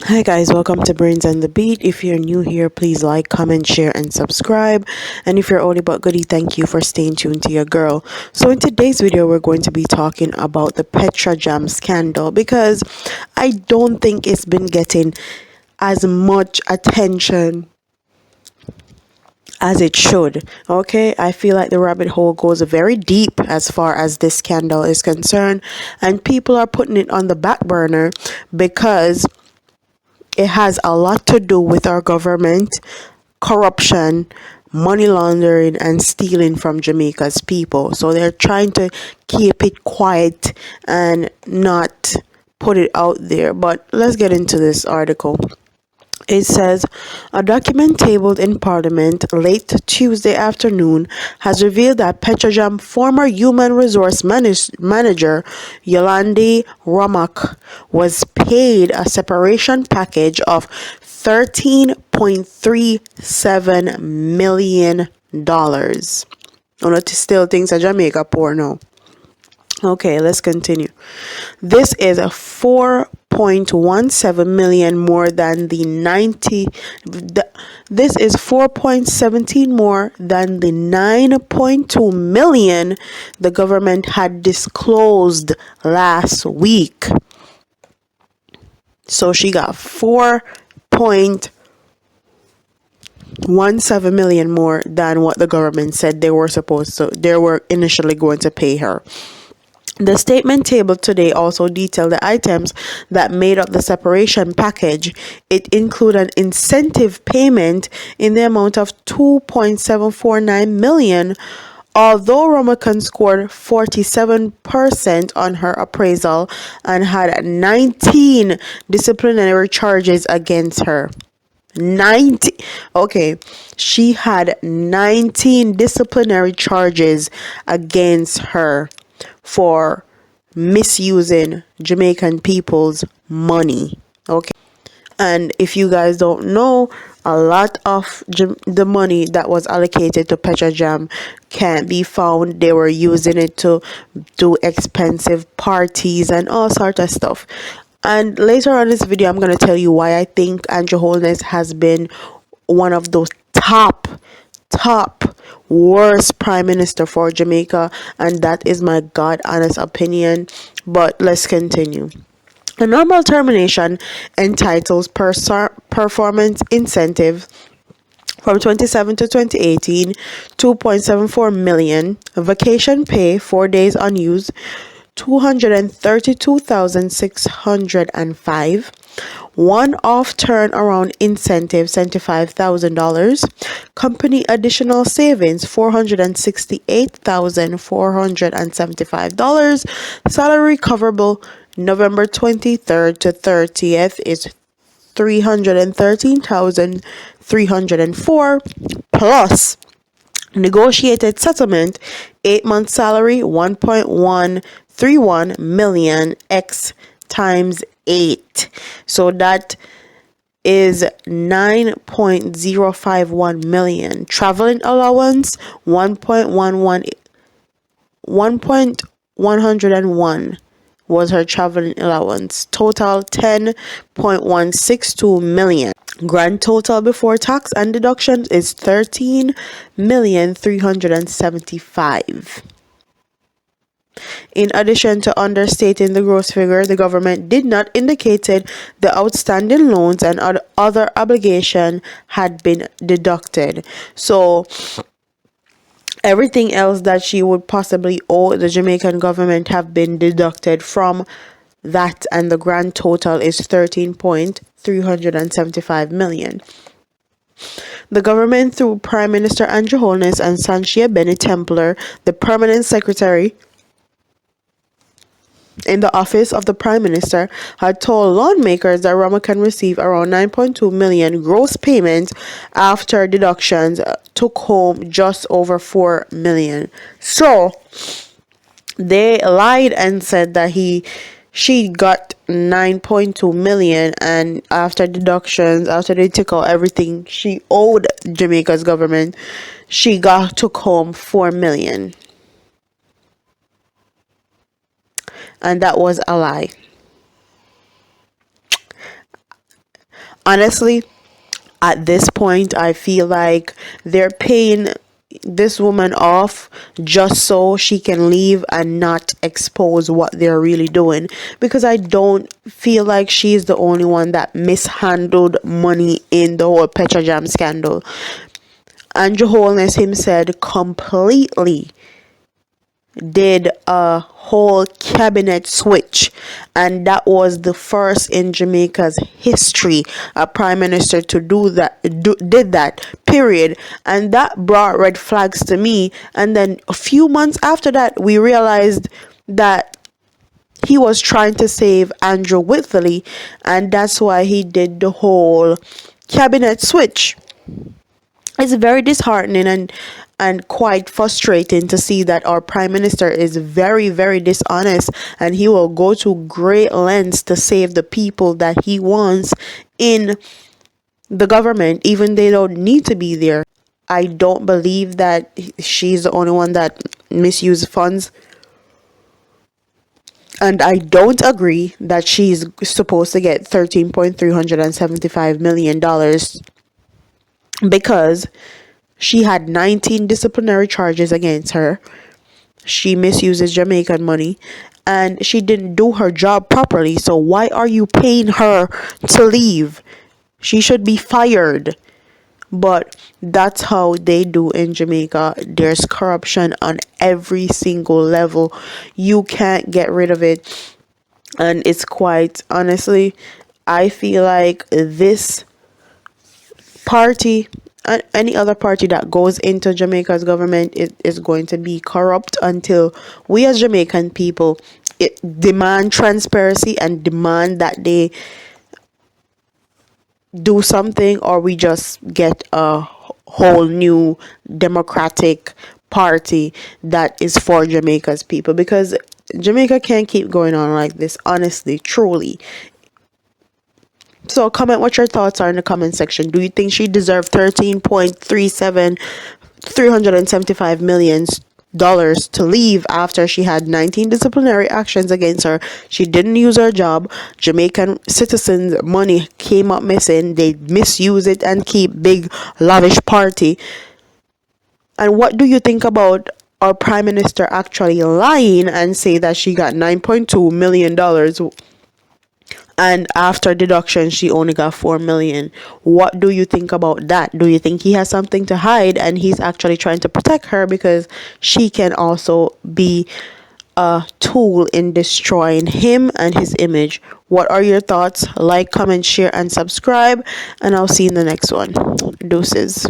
Hi guys, welcome to Brains and the Beat. If you're new here, please like, comment, share, and subscribe. And if you're oldie but goodie, thank you for staying tuned to your girl. So in today's video, we're going to be talking about the Petra Jam scandal because I don't think it's been getting as much attention as it should. Okay, I feel like the rabbit hole goes very deep as far as this scandal is concerned, and people are putting it on the back burner because it has a lot to do with our government, corruption, money laundering, and stealing from Jamaica's people. So they're trying to keep it quiet and not put it out there. But let's get into this article. It says a document tabled in Parliament late Tuesday afternoon has revealed that Petrojam former human resource manager Yolandi Ramak was paid a separation package of $13.37 million. Oh, still things are Jamaica poor now. Okay, let's continue. This is a 4.17 million more than the 90 this is 4.17 more than the 9.2 million the government had disclosed last week. So she got 4.17 million more than what the government said they were initially going to pay her. The statement tabled today also detailed the items that made up the separation package. It included an incentive payment in the amount of $2.749 million. Although Ramakan scored 47% on her appraisal and had 19 disciplinary charges against her. 19. Okay, she had 19 disciplinary charges against her for misusing Jamaican people's money. Okay, and if you guys don't know, a lot of the money that was allocated to Petrojam can't be found. They were using it to do expensive parties and all sort of stuff. And later on in this video, I'm going to tell you why I think Andrew Holness has been one of those top worst prime minister for Jamaica, and that is my god honest opinion. But let's continue. A normal termination entitles performance incentive from 2017 to 2018, 2.74 million. Vacation pay 4 days unused, 232,605. One-off turnaround incentive $75,000. Company additional savings $468,475. Salary recoverable November 23rd to 30th is 313,304 plus negotiated settlement 8-month salary 1.131 million x times 8. So that is 9.051 million. Traveling allowance 1.101 was her traveling allowance. Total 10.162 million. Grand total before tax and deductions is 13,375,000. In addition to understating the gross figure, the government did not indicate the outstanding loans and other obligation had been deducted. So everything else that she would possibly owe the Jamaican government have been deducted from that, and the grand total is 13.375 million. The government, through Prime Minister Andrew Holness and Sanchia Benny Templar, the permanent secretary in the office of the Prime Minister, had told lawmakers that Rama can receive around 9.2 million gross payments after deductions, took home just over 4 million. So they lied and said that she got 9.2 million, and after deductions, after they took out everything she owed Jamaica's government, she took home 4 million. And that was a lie. Honestly, at this point, I feel like they're paying this woman off just so she can leave and not expose what they're really doing, because I don't feel like she's the only one that mishandled money in the whole Petrojam scandal. Andrew Holness himself completely did a whole cabinet switch, and that was the first in Jamaica's history a prime minister to did that, period. And that brought red flags to me. And then a few months after that, we realized that he was trying to save Andrew Whitley, and that's why he did the whole cabinet switch. It's very disheartening and quite frustrating to see that our prime minister is very, very dishonest, and he will go to great lengths to save the people that he wants in the government, even they don't need to be there. I don't believe that she's the only one that misused funds, and I don't agree that she's supposed to get $13.375 million, because she had 19 disciplinary charges against her. She misuses Jamaican money, and she didn't do her job properly. So why are you paying her to leave? She should be fired. But that's how they do in Jamaica. There's corruption on every single level. You can't get rid of it. And it's quite honestly, I feel like this party and any other party that goes into Jamaica's government is going to be corrupt until we as Jamaican people demand transparency and demand that they do something, or we just get a whole new democratic party that is for Jamaica's people, because Jamaica can't keep going on like this, honestly, truly. So comment what your thoughts are in the comment section. Do you think she deserved 13.375 million dollars to leave after she had 19 disciplinary actions against her? She didn't use her job. Jamaican citizens' money came up missing. They misuse it and keep big lavish party. And what do you think about our prime minister actually lying and say that she got $9.2 million, and after deduction she only got 4 million? What do you think about that? Do you think he has something to hide and he's actually trying to protect her because she can also be a tool in destroying him and his image? What are your thoughts? Like, comment, share, and subscribe, and I'll see you in the next one. Deuces.